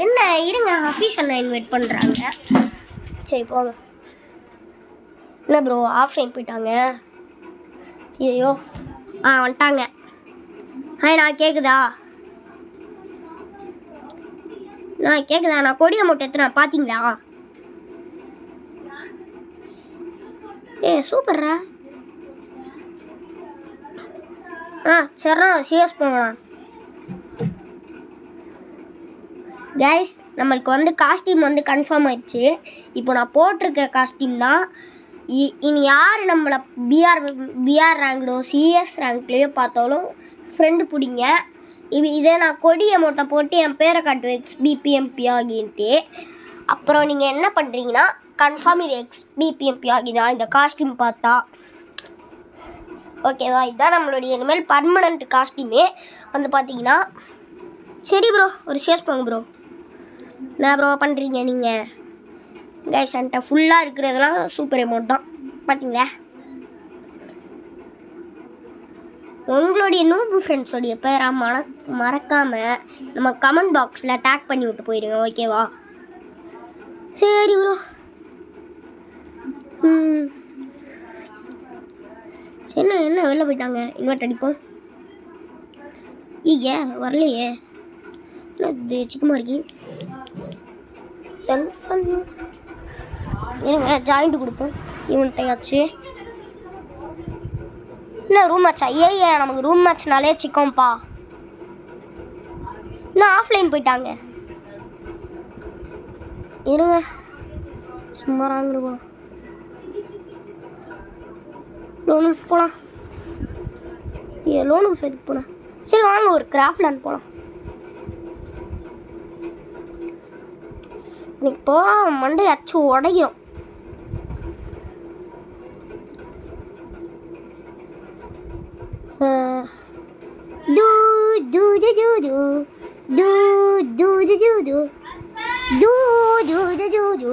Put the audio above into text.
என்ன இருங்க, ஆஃபீஸ் அண்ணா இன்வைட் பண்ணுறாங்க. சரி போங்க. என்ன ப்ரோ ஆஃப்லைன் போயிட்டாங்க? ஐயோ வந்துட்டாங்க. நான் கேட்குதா? நான் கொடியை மட்டும் எத்தனை பார்த்தீங்களா? சூப்பர்ரா. சரிண்ணா சிஎஸ் போங்கண்ணா. கைஸ் நம்மளுக்கு வந்து காஸ்டியூம் வந்து கன்ஃபார்ம் ஆயிடுச்சு. இப்போ நான் போட்டிருக்கிற காஸ்டியூம் தான். இனி யார் நம்மளை பிஆர் ரேங்க்டோ சிஎஸ் ரேங்க்லேயோ பார்த்தாலும் ஃப்ரெண்டு பிடிங்க. இதே நான் கொடியை மூட்டை போட்டு என் பேரை காட்டுவேன் XBPMP ஆகின்ட்டு. அப்புறம் நீங்கள் என்ன பண்ணுறீங்கன்னா கன்ஃபார்ம் இது XBPMP ஆகினா இந்த காஸ்டியூம் பார்த்தா ஓகேவா? இதுதான் நம்மளுடைய இனிமேல் பர்மனண்ட் காஸ்டியூமே வந்து பார்த்தீங்கன்னா. சரி ப்ரோ ஒரு ஷேர்ஸ் போங்க ப்ரோ. என்ன ப்ரோ பண்ணுறீங்க நீங்கள்? கைஸ் என்கிட்ட ஃபுல்லாக இருக்கிறதெல்லாம் சூப்பர் அமௌண்ட் தான் பார்த்தீங்களா? உங்களுடைய நூபு ஃப்ரெண்ட்ஸோடைய பேரை மறக்காமல் நம்ம கமெண்ட் பாக்ஸில் டேக் பண்ணி விட்டு போயிடுங்க ஓகேவா? சரி ப்ரோ. என்ன வெளில போயிட்டாங்க. இன்வெர்ட் அடிப்போம். வரலையே. என்ன இது சிக்கமாக இருக்கு. இருங்க ஜாயிண்ட் கொடுப்போம். இவன்ட்டையாச்சு என்ன ரூம் மேட்சா? நமக்கு ரூம் மேட்ச்னாலே சிக்கோம்ப்பா. இன்னும் ஆஃப்லைன் போயிட்டாங்க. இருங்க சும்மா ராங்கிடுவோம். லோனு போகலாம். லோனு எதுக்கு போகலாம்? சரி வாங்க ஒரு கிராஃப்ட் லேண்ட் போகலாம். இன்னைக்கு போகிறோம் மண்டே அச்சு உடைக்கிறோம். Do do do do do do do do do do do do do do do